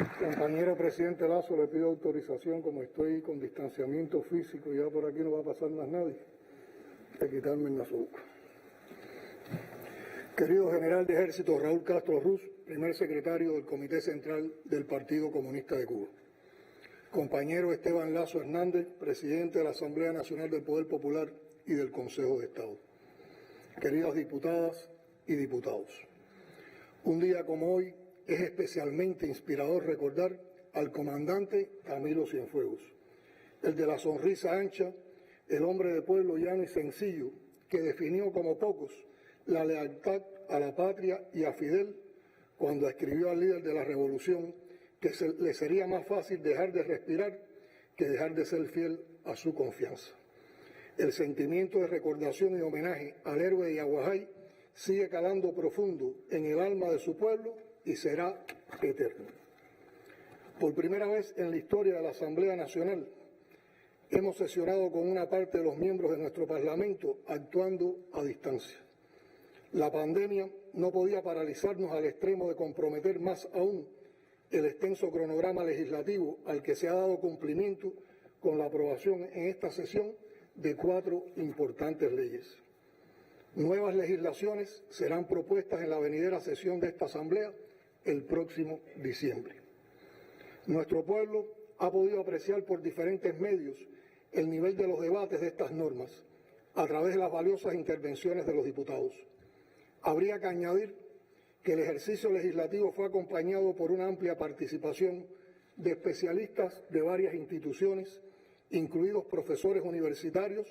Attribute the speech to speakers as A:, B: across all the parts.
A: Compañero presidente Lazo, le pido autorización, como estoy con distanciamiento físico, ya por aquí no va a pasar más nadie, de quitarme el nasobuco. Querido general de ejército Raúl Castro Ruz, primer secretario del Comité Central del Partido Comunista de Cuba. Compañero Esteban Lazo Hernández, presidente de la Asamblea Nacional del Poder Popular y del Consejo de Estado. Queridas diputadas y diputados, un día como hoy es especialmente inspirador recordar al comandante Camilo Cienfuegos, el de la sonrisa ancha, el hombre de pueblo llano y sencillo que definió como pocos la lealtad a la patria y a Fidel cuando escribió al líder de la revolución que le sería más fácil dejar de respirar que dejar de ser fiel a su confianza. El sentimiento de recordación y homenaje al héroe de Yaguajay sigue calando profundo en el alma de su pueblo y será eterno. Por primera vez en la historia de la Asamblea Nacional, hemos sesionado con una parte de los miembros de nuestro Parlamento actuando a distancia. La pandemia no podía paralizarnos al extremo de comprometer más aún el extenso cronograma legislativo al que se ha dado cumplimiento con la aprobación en esta sesión de 4 importantes leyes. Nuevas legislaciones serán propuestas en la venidera sesión de esta Asamblea el próximo diciembre. Nuestro pueblo ha podido apreciar por diferentes medios el nivel de los debates de estas normas a través de las valiosas intervenciones de los diputados. Habría que añadir que el ejercicio legislativo fue acompañado por una amplia participación de especialistas de varias instituciones, incluidos profesores universitarios,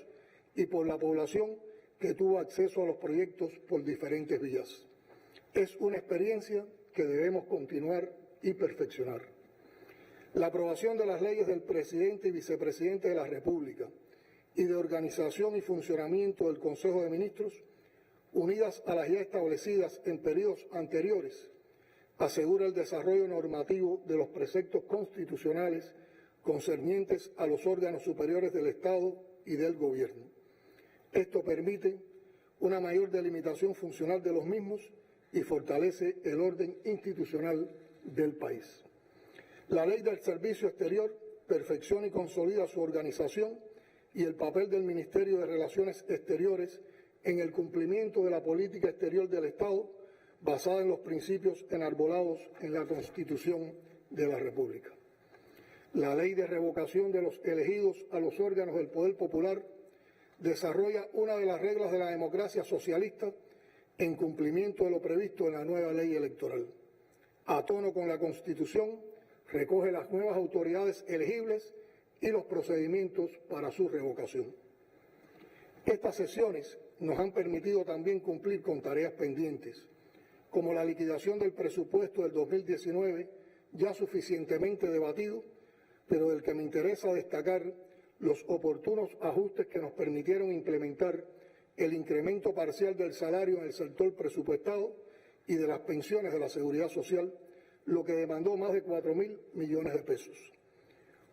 A: y por la población que tuvo acceso a los proyectos por diferentes vías. Es una experiencia que debemos continuar y perfeccionar. La aprobación de las leyes del presidente y vicepresidente de la República y de organización y funcionamiento del Consejo de Ministros, unidas a las ya establecidas en periodos anteriores, asegura el desarrollo normativo de los preceptos constitucionales concernientes a los órganos superiores del Estado y del Gobierno. Esto permite una mayor delimitación funcional de los mismos y fortalece el orden institucional del país. La Ley del Servicio Exterior perfecciona y consolida su organización y el papel del Ministerio de Relaciones Exteriores en el cumplimiento de la política exterior del Estado basada en los principios enarbolados en la Constitución de la República. La Ley de Revocación de los elegidos a los órganos del Poder Popular desarrolla una de las reglas de la democracia socialista en cumplimiento de lo previsto en la nueva ley electoral. A tono con la Constitución, recoge las nuevas autoridades elegibles y los procedimientos para su revocación. Estas sesiones nos han permitido también cumplir con tareas pendientes, como la liquidación del presupuesto del 2019, ya suficientemente debatido, pero del que me interesa destacar los oportunos ajustes que nos permitieron implementar el incremento parcial del salario en el sector presupuestado y de las pensiones de la Seguridad Social, lo que demandó más de 4.000 millones de pesos.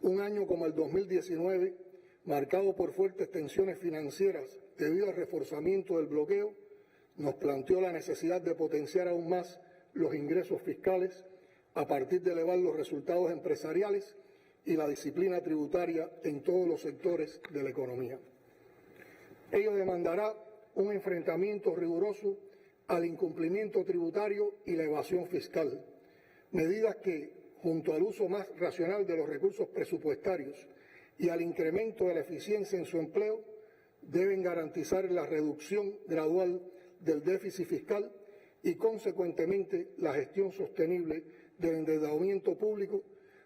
A: Un año como el 2019, marcado por fuertes tensiones financieras debido al reforzamiento del bloqueo, nos planteó la necesidad de potenciar aún más los ingresos fiscales a partir de elevar los resultados empresariales y la disciplina tributaria en todos los sectores de la economía. Ello demandará un enfrentamiento riguroso al incumplimiento tributario y la evasión fiscal, medidas que, junto al uso más racional de los recursos presupuestarios y al incremento de la eficiencia en su empleo, deben garantizar la reducción gradual del déficit fiscal y, consecuentemente, la gestión sostenible del endeudamiento público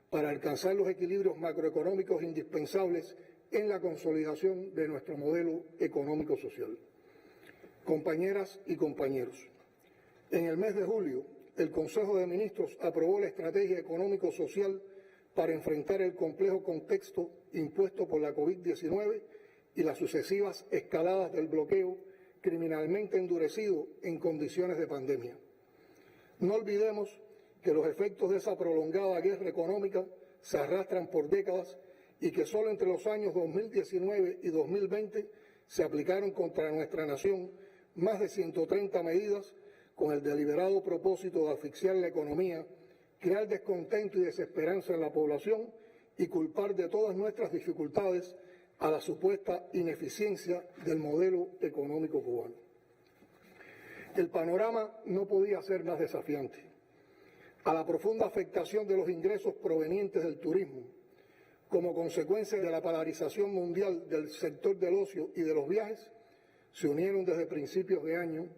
A: para alcanzar los equilibrios macroeconómicos indispensables en la consolidación de nuestro modelo económico-social. Compañeras y compañeros, en el mes de julio, el Consejo de Ministros aprobó la Estrategia Económico-Social para enfrentar el complejo contexto impuesto por la COVID-19 y las sucesivas escaladas del bloqueo criminalmente endurecido en condiciones de pandemia. No olvidemos que los efectos de esa prolongada guerra económica se arrastran por décadas y que solo entre los años 2019 y 2020 se aplicaron contra nuestra nación más de 130 medidas con el deliberado propósito de asfixiar la economía crear descontento y desesperanza en la población y culpar de todas nuestras dificultades a la supuesta ineficiencia del modelo económico cubano. El panorama no podía ser más desafiante. A la profunda afectación de los ingresos provenientes del turismo, como consecuencia de la polarización mundial del sector del ocio y de los viajes, se unieron desde principios de año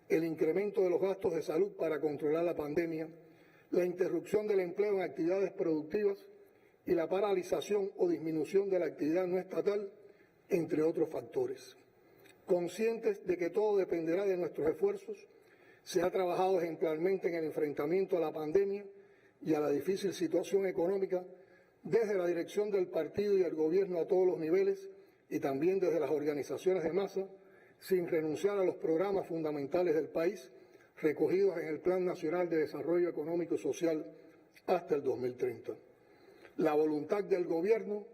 A: el incremento de los gastos de salud para controlar la pandemia, la interrupción del empleo en actividades productivas y la paralización o disminución de la actividad no estatal, entre otros factores. Conscientes de que todo dependerá de nuestros esfuerzos, se ha trabajado ejemplarmente en el enfrentamiento a la pandemia y a la difícil situación económica desde la dirección del partido y el gobierno a todos los niveles y también desde las organizaciones de masa, sin renunciar a los programas fundamentales del país recogidos en el Plan Nacional de Desarrollo Económico y Social hasta el 2030. La voluntad del gobierno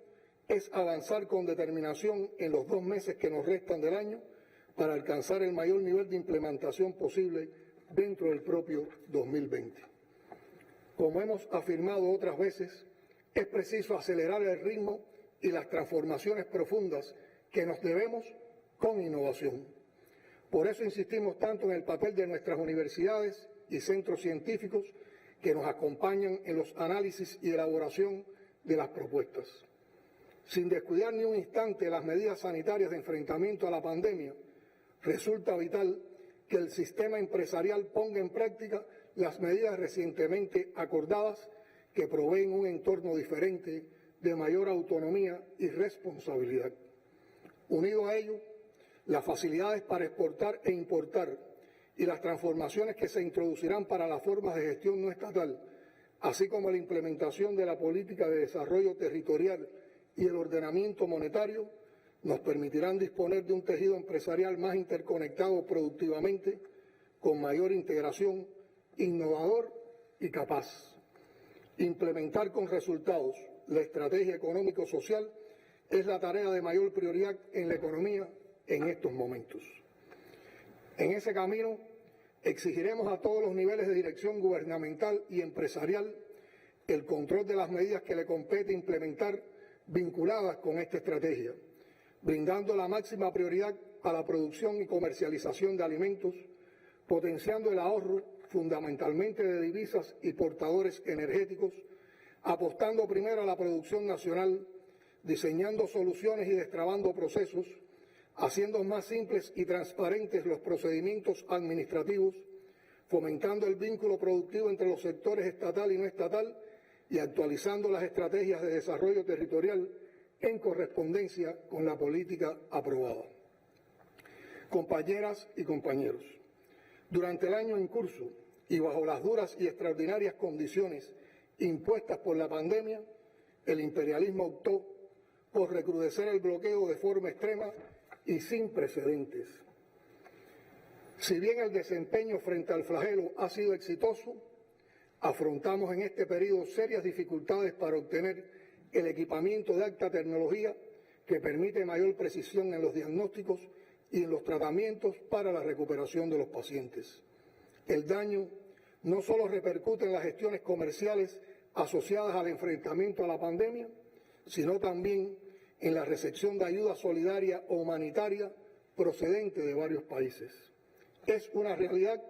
A: es avanzar con determinación en los 2 meses que nos restan del año para alcanzar el mayor nivel de implementación posible dentro del propio 2020. Como hemos afirmado otras veces, es preciso acelerar el ritmo y las transformaciones profundas que nos debemos con innovación. Por eso insistimos tanto en el papel de nuestras universidades y centros científicos que nos acompañan en los análisis y elaboración de las propuestas. Sin descuidar ni un instante las medidas sanitarias de enfrentamiento a la pandemia, resulta vital que el sistema empresarial ponga en práctica las medidas recientemente acordadas que proveen un entorno diferente de mayor autonomía y responsabilidad. Unido a ello, las facilidades para exportar e importar y las transformaciones que se introducirán para las formas de gestión no estatal, así como la implementación de la política de desarrollo territorial y el ordenamiento monetario, nos permitirán disponer de un tejido empresarial más interconectado productivamente, con mayor integración, innovador y capaz. Implementar con resultados la estrategia económico-social es la tarea de mayor prioridad en la economía en estos momentos. En ese camino, exigiremos a todos los niveles de dirección gubernamental y empresarial el control de las medidas que le compete implementar vinculadas con esta estrategia, brindando la máxima prioridad a la producción y comercialización de alimentos, potenciando el ahorro fundamentalmente de divisas y portadores energéticos, apostando primero a la producción nacional, diseñando soluciones y destrabando procesos, haciendo más simples y transparentes los procedimientos administrativos, fomentando el vínculo productivo entre los sectores estatal y no estatal y actualizando las estrategias de desarrollo territorial en correspondencia con la política aprobada. Compañeras y compañeros, durante el año en curso y bajo las duras y extraordinarias condiciones impuestas por la pandemia, el imperialismo optó por recrudecer el bloqueo de forma extrema y sin precedentes. Si bien el desempeño frente al flagelo ha sido exitoso, afrontamos en este periodo serias dificultades para obtener el equipamiento de alta tecnología que permite mayor precisión en los diagnósticos y en los tratamientos para la recuperación de los pacientes. El daño no solo repercute en las gestiones comerciales asociadas al enfrentamiento a la pandemia, sino también en la recepción de ayuda solidaria o humanitaria procedente de varios países. Es una realidad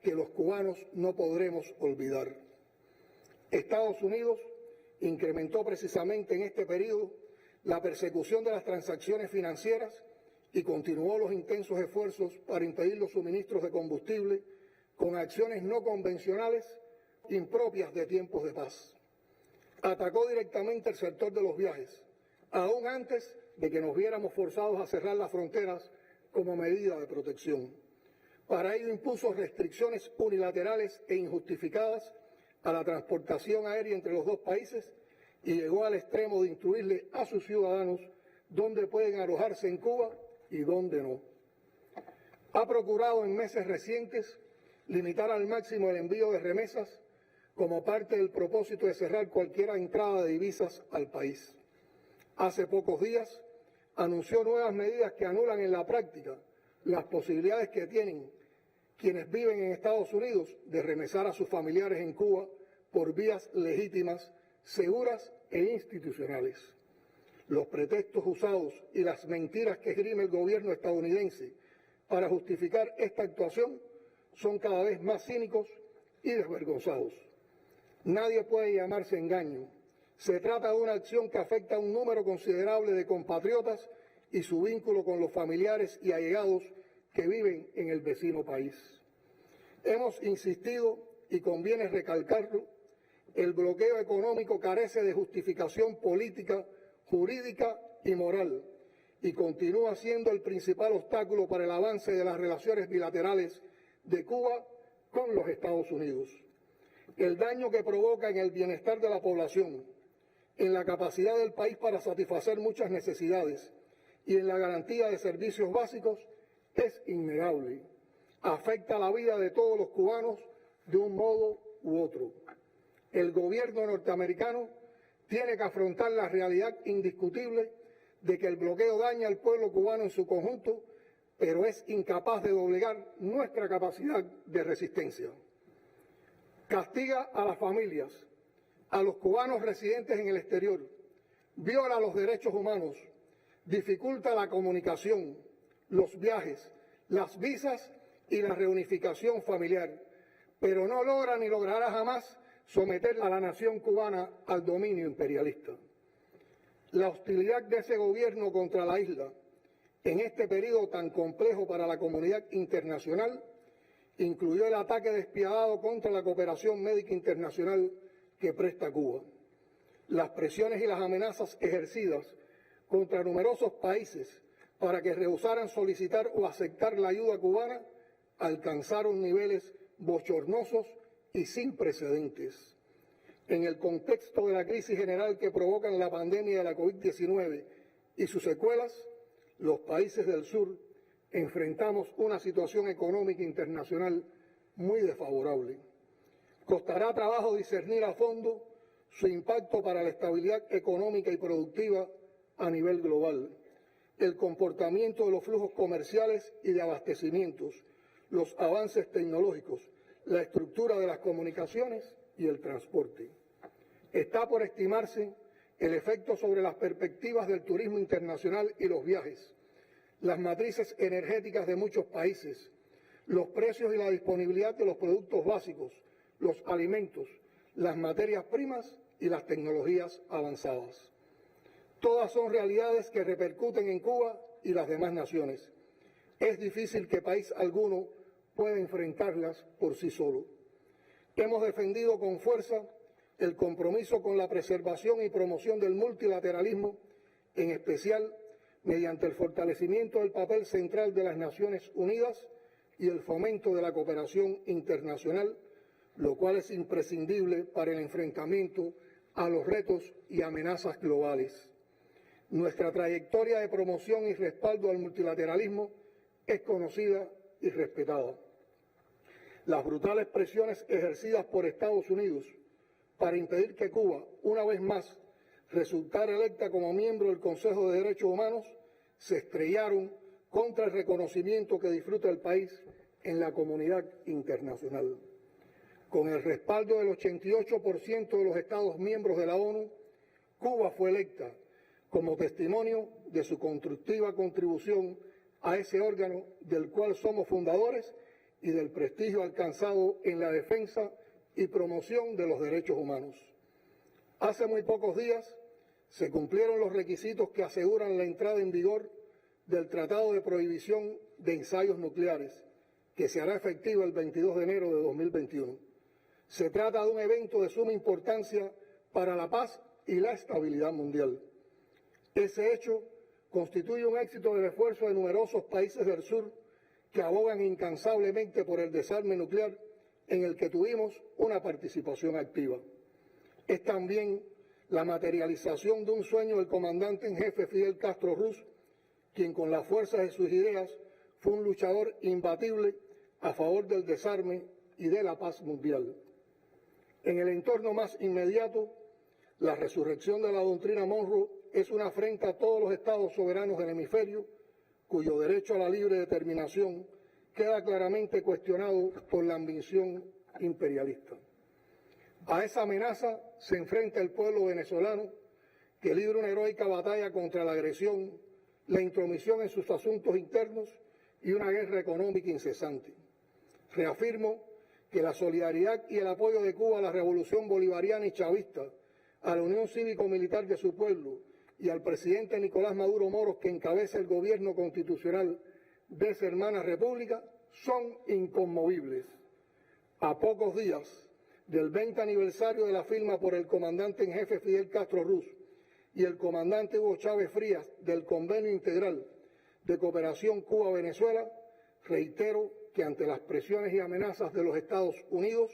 A: que los cubanos no podremos olvidar. Estados Unidos incrementó precisamente en este periodo la persecución de las transacciones financieras y continuó los intensos esfuerzos para impedir los suministros de combustible con acciones no convencionales impropias de tiempos de paz. Atacó directamente el sector de los viajes, aún antes de que nos viéramos forzados a cerrar las fronteras como medida de protección. Para ello impuso restricciones unilaterales e injustificadas a la transportación aérea entre los dos países y llegó al extremo de instruirle a sus ciudadanos dónde pueden alojarse en Cuba y dónde no. Ha procurado en meses recientes limitar al máximo el envío de remesas como parte del propósito de cerrar cualquier entrada de divisas al país. Hace pocos días anunció nuevas medidas que anulan en la práctica las posibilidades que tienen quienes viven en Estados Unidos de remesar a sus familiares en Cuba por vías legítimas, seguras e institucionales. Los pretextos usados y las mentiras que esgrime el gobierno estadounidense para justificar esta actuación son cada vez más cínicos y desvergonzados. Nadie puede llamarse engaño. Se trata de una acción que afecta a un número considerable de compatriotas y su vínculo con los familiares y allegados que viven en el vecino país. Hemos insistido, y conviene recalcarlo, el bloqueo económico carece de justificación política, jurídica y moral, y continúa siendo el principal obstáculo para el avance de las relaciones bilaterales de Cuba con los Estados Unidos. El daño que provoca en el bienestar de la población, en la capacidad del país para satisfacer muchas necesidades y en la garantía de servicios básicos es innegable. Afecta la vida de todos los cubanos de un modo u otro. El gobierno norteamericano tiene que afrontar la realidad indiscutible de que el bloqueo daña al pueblo cubano en su conjunto, pero es incapaz de doblegar nuestra capacidad de resistencia. Castiga a las familias, a los cubanos residentes en el exterior, viola los derechos humanos, dificulta la comunicación, los viajes, las visas y la reunificación familiar, pero no logra ni logrará jamás someter a la nación cubana al dominio imperialista. La hostilidad de ese gobierno contra la isla en este periodo tan complejo para la comunidad internacional incluyó el ataque despiadado contra la cooperación médica internacional que presta Cuba. Las presiones y las amenazas ejercidas contra numerosos países para que rehusaran solicitar o aceptar la ayuda cubana alcanzaron niveles bochornosos y sin precedentes. En el contexto de la crisis general que provocan la pandemia de la COVID-19 y sus secuelas, los países del sur enfrentamos una situación económica internacional muy desfavorable. Costará trabajo discernir a fondo su impacto para la estabilidad económica y productiva a nivel global, el comportamiento de los flujos comerciales y de abastecimientos, los avances tecnológicos, la estructura de las comunicaciones y el transporte. Está por estimarse el efecto sobre las perspectivas del turismo internacional y los viajes, las matrices energéticas de muchos países, los precios y la disponibilidad de los productos básicos, los alimentos, las materias primas y las tecnologías avanzadas. Todas son realidades que repercuten en Cuba y las demás naciones. Es difícil que país alguno pueda enfrentarlas por sí solo. Hemos defendido con fuerza el compromiso con la preservación y promoción del multilateralismo, en especial mediante el fortalecimiento del papel central de las Naciones Unidas y el fomento de la cooperación internacional, lo cual es imprescindible para el enfrentamiento a los retos y amenazas globales. Nuestra trayectoria de promoción y respaldo al multilateralismo es conocida y respetada. Las brutales presiones ejercidas por Estados Unidos para impedir que Cuba, una vez más, resultara electa como miembro del Consejo de Derechos Humanos, se estrellaron contra el reconocimiento que disfruta el país en la comunidad internacional. Con el respaldo del 88% de los Estados miembros de la ONU, Cuba fue electa como testimonio de su constructiva contribución a ese órgano del cual somos fundadores y del prestigio alcanzado en la defensa y promoción de los derechos humanos. Hace muy pocos días se cumplieron los requisitos que aseguran la entrada en vigor del Tratado de Prohibición de Ensayos Nucleares, que se hará efectivo el 22 de enero de 2021. Se trata de un evento de suma importancia para la paz y la estabilidad mundial. Ese hecho constituye un éxito del esfuerzo de numerosos países del sur que abogan incansablemente por el desarme nuclear, en el que tuvimos una participación activa. Es también la materialización de un sueño del comandante en jefe Fidel Castro Ruz, quien con la fuerza de sus ideas fue un luchador imbatible a favor del desarme y de la paz mundial. En el entorno más inmediato, la resurrección de la doctrina Monroe es una afrenta a todos los estados soberanos del hemisferio, cuyo derecho a la libre determinación queda claramente cuestionado por la ambición imperialista. A esa amenaza se enfrenta el pueblo venezolano, que libra una heroica batalla contra la agresión, la intromisión en sus asuntos internos y una guerra económica incesante. Reafirmo que la solidaridad y el apoyo de Cuba a la revolución bolivariana y chavista, a la unión cívico-militar de su pueblo y al presidente Nicolás Maduro Moros, que encabeza el gobierno constitucional de esa hermana república, son inconmovibles. A pocos días del 20 aniversario de la firma por el comandante en jefe Fidel Castro Ruz y el comandante Hugo Chávez Frías del Convenio Integral de Cooperación Cuba-Venezuela, reitero que ante las presiones y amenazas de los Estados Unidos,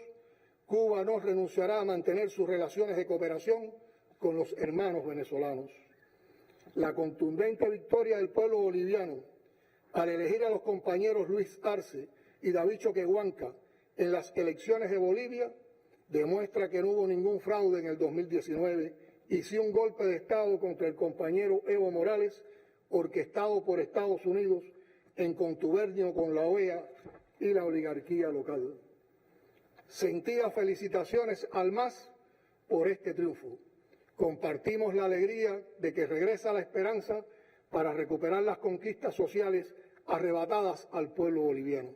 A: Cuba no renunciará a mantener sus relaciones de cooperación con los hermanos venezolanos. La contundente victoria del pueblo boliviano al elegir a los compañeros Luis Arce y David Choquehuanca en las elecciones de Bolivia demuestra que no hubo ningún fraude en el 2019 y sí un golpe de Estado contra el compañero Evo Morales, orquestado por Estados Unidos en contubernio con la OEA y la oligarquía local. Sentidas felicitaciones al MAS por este triunfo. Compartimos la alegría de que regresa la esperanza para recuperar las conquistas sociales arrebatadas al pueblo boliviano.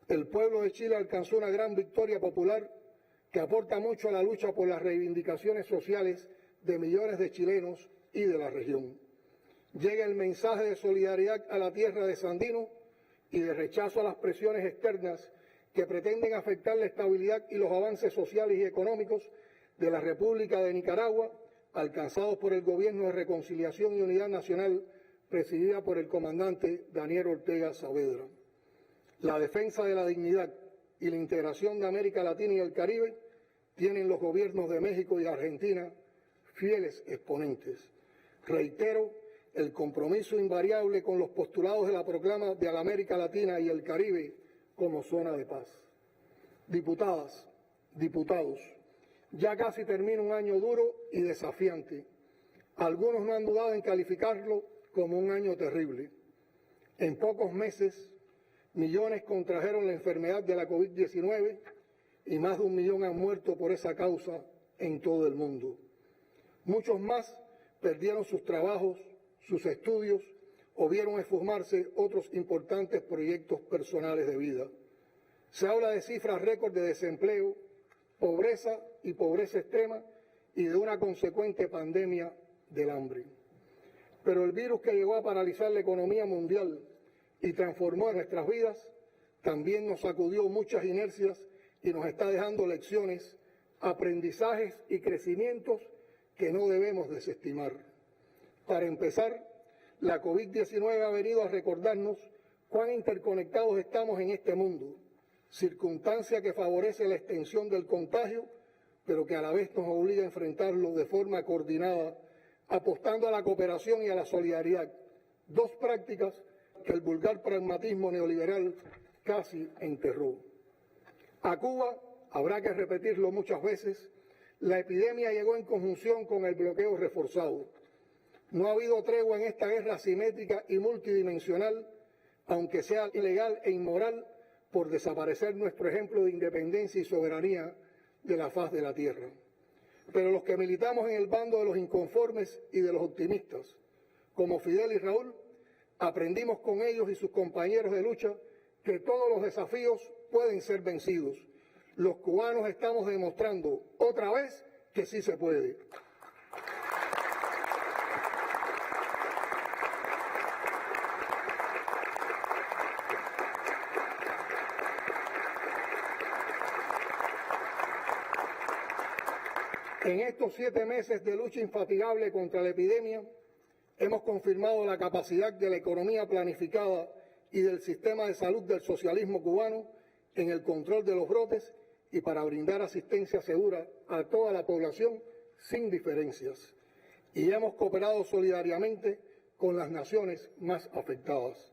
A: El pueblo de Chile alcanzó una gran victoria popular que aporta mucho a la lucha por las reivindicaciones sociales de millones de chilenos y de la región. Llega el mensaje de solidaridad a la tierra de Sandino y de rechazo a las presiones externas que pretenden afectar la estabilidad y los avances sociales y económicos de la República de Nicaragua, alcanzados por el Gobierno de Reconciliación y Unidad Nacional, presidida por el comandante Daniel Ortega Saavedra. La defensa de la dignidad y la integración de América Latina y el Caribe tienen los gobiernos de México y Argentina fieles exponentes. Reitero el compromiso invariable con los postulados de la proclama de la América Latina y el Caribe como zona de paz. Diputadas, diputados, ya casi termina un año duro y desafiante. Algunos no han dudado en calificarlo como un año terrible. En pocos meses, millones contrajeron la enfermedad de la COVID-19 y más de 1 millón han muerto por esa causa en todo el mundo. Muchos más perdieron sus trabajos, sus estudios o vieron esfumarse otros importantes proyectos personales de vida. Se habla de cifras récord de desempleo, pobreza y pobreza extrema y de una consecuente pandemia del hambre. Pero el virus que llegó a paralizar la economía mundial y transformó nuestras vidas también nos sacudió muchas inercias y nos está dejando lecciones, aprendizajes y crecimientos que no debemos desestimar. Para empezar, la COVID-19 ha venido a recordarnos cuán interconectados estamos en este mundo, circunstancia que favorece la extensión del contagio, pero que a la vez nos obliga a enfrentarlo de forma coordinada, apostando a la cooperación y a la solidaridad, dos prácticas que el vulgar pragmatismo neoliberal casi enterró. A Cuba, habrá que repetirlo muchas veces, la epidemia llegó en conjunción con el bloqueo reforzado. No ha habido tregua en esta guerra asimétrica y multidimensional, aunque sea ilegal e inmoral, por desaparecer nuestro ejemplo de independencia y soberanía de la faz de la tierra. Pero los que militamos en el bando de los inconformes y de los optimistas, como Fidel y Raúl, aprendimos con ellos y sus compañeros de lucha que todos los desafíos pueden ser vencidos. Los cubanos estamos demostrando otra vez que sí se puede. En estos 7 meses de lucha infatigable contra la epidemia, hemos confirmado la capacidad de la economía planificada y del sistema de salud del socialismo cubano en el control de los brotes y para brindar asistencia segura a toda la población sin diferencias. Y hemos cooperado solidariamente con las naciones más afectadas.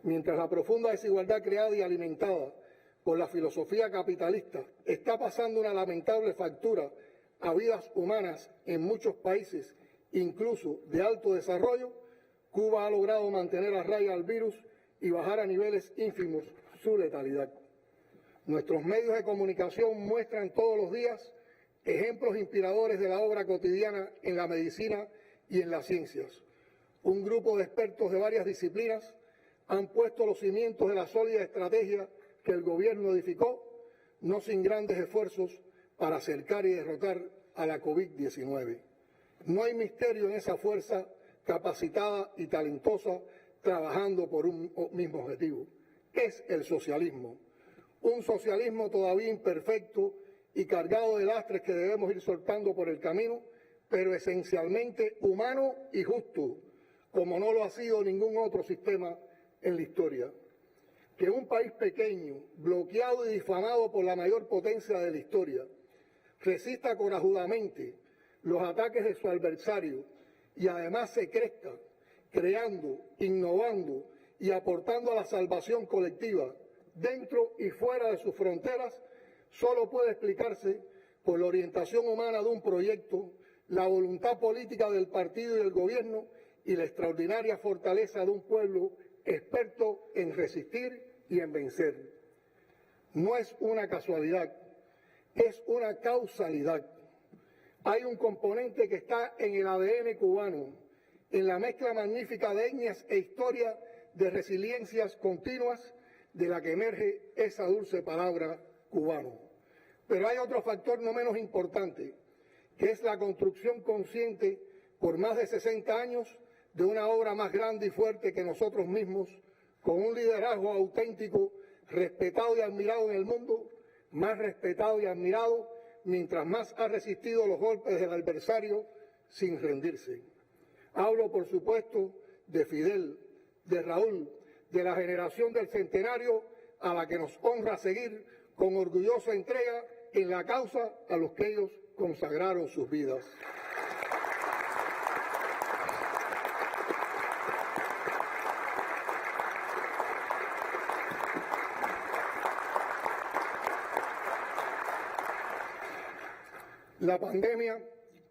A: Mientras la profunda desigualdad creada y alimentada por la filosofía capitalista está pasando una lamentable factura a vidas humanas en muchos países, incluso de alto desarrollo, Cuba ha logrado mantener a raya al virus y bajar a niveles ínfimos su letalidad. Nuestros medios de comunicación muestran todos los días ejemplos inspiradores de la obra cotidiana en la medicina y en las ciencias. Un grupo de expertos de varias disciplinas han puesto los cimientos de la sólida estrategia que el gobierno edificó, no sin grandes esfuerzos, para acercar y derrotar a la COVID-19. No hay misterio en esa fuerza capacitada y talentosa trabajando por un mismo objetivo. Es el socialismo. Un socialismo todavía imperfecto y cargado de lastres que debemos ir soltando por el camino, pero esencialmente humano y justo, como no lo ha sido ningún otro sistema en la historia. Que un país pequeño, bloqueado y difamado por la mayor potencia de la historia, resista corajudamente los ataques de su adversario y además se crezca, creando, innovando y aportando a la salvación colectiva dentro y fuera de sus fronteras, solo puede explicarse por la orientación humana de un proyecto, la voluntad política del partido y del gobierno y la extraordinaria fortaleza de un pueblo experto en resistir y en vencer. No es una casualidad, es una causalidad. Hay un componente que está en el ADN cubano, en la mezcla magnífica de etnias e historia de resiliencias continuas de la que emerge esa dulce palabra cubano. Pero hay otro factor no menos importante, que es la construcción consciente por más de 60 años de una obra más grande y fuerte que nosotros mismos, con un liderazgo auténtico, respetado y admirado en el mundo, más respetado y admirado mientras más ha resistido los golpes del adversario sin rendirse. Hablo, por supuesto, de Fidel, de Raúl, de la generación del centenario a la que nos honra seguir con orgullosa entrega en la causa a los que ellos consagraron sus vidas. La pandemia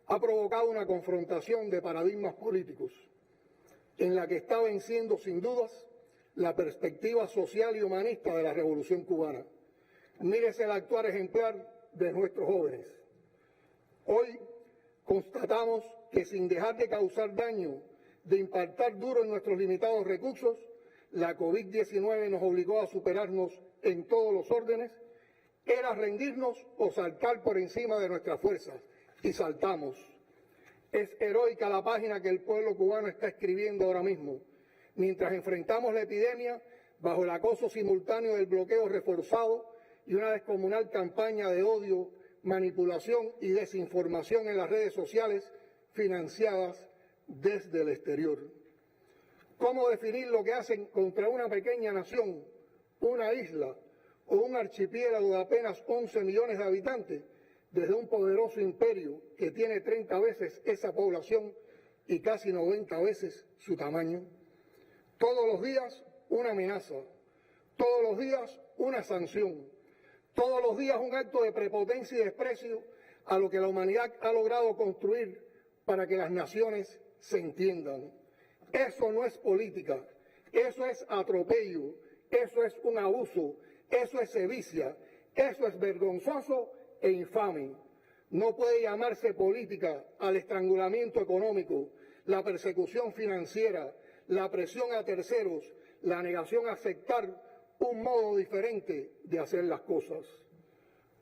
A: ha provocado una confrontación de paradigmas políticos en la que está venciendo sin dudas la perspectiva social y humanista de la Revolución cubana. Mírese el actuar ejemplar de nuestros jóvenes. Hoy constatamos que sin dejar de causar daño, de impactar duro en nuestros limitados recursos, la COVID-19 nos obligó a superarnos en todos los órdenes. Era rendirnos o saltar por encima de nuestras fuerzas, y saltamos. Es heroica la página que el pueblo cubano está escribiendo ahora mismo, mientras enfrentamos la epidemia bajo el acoso simultáneo del bloqueo reforzado y una descomunal campaña de odio, manipulación y desinformación en las redes sociales financiadas desde el exterior. ¿Cómo definir lo que hacen contra una pequeña nación, una isla o un archipiélago de apenas 11 millones de habitantes, desde un poderoso imperio que tiene 30 veces esa población y casi 90 veces su tamaño? Todos los días una amenaza, todos los días una sanción, todos los días un acto de prepotencia y desprecio a lo que la humanidad ha logrado construir para que las naciones se entiendan. Eso no es política, eso es atropello, eso es un abuso, eso es sevicia, eso es vergonzoso e infame. No puede llamarse política al estrangulamiento económico, la persecución financiera, la presión a terceros, la negación a aceptar un modo diferente de hacer las cosas.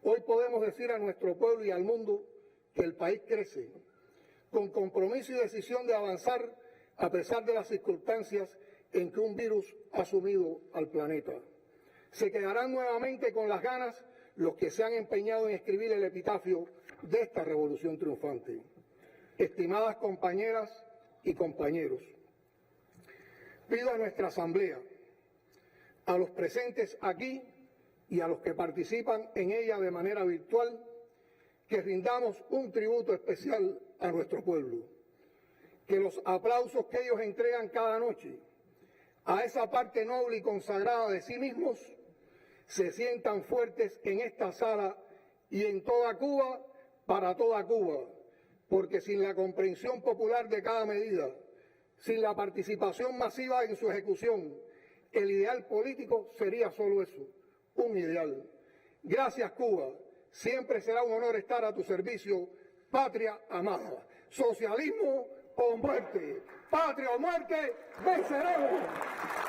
A: Hoy podemos decir a nuestro pueblo y al mundo que el país crece, con compromiso y decisión de avanzar a pesar de las circunstancias en que un virus ha sumido al planeta. Se quedarán nuevamente con las ganas los que se han empeñado en escribir el epitafio de esta revolución triunfante. Estimadas compañeras y compañeros, pido a nuestra asamblea, a los presentes aquí y a los que participan en ella de manera virtual, que rindamos un tributo especial a nuestro pueblo, que los aplausos que ellos entregan cada noche a esa parte noble y consagrada de sí mismos se sientan fuertes en esta sala y en toda Cuba, para toda Cuba, porque sin la comprensión popular de cada medida, sin la participación masiva en su ejecución, el ideal político sería solo eso, un ideal. Gracias, Cuba. Siempre será un honor estar a tu servicio, patria amada. Socialismo o muerte, patria o muerte, venceremos.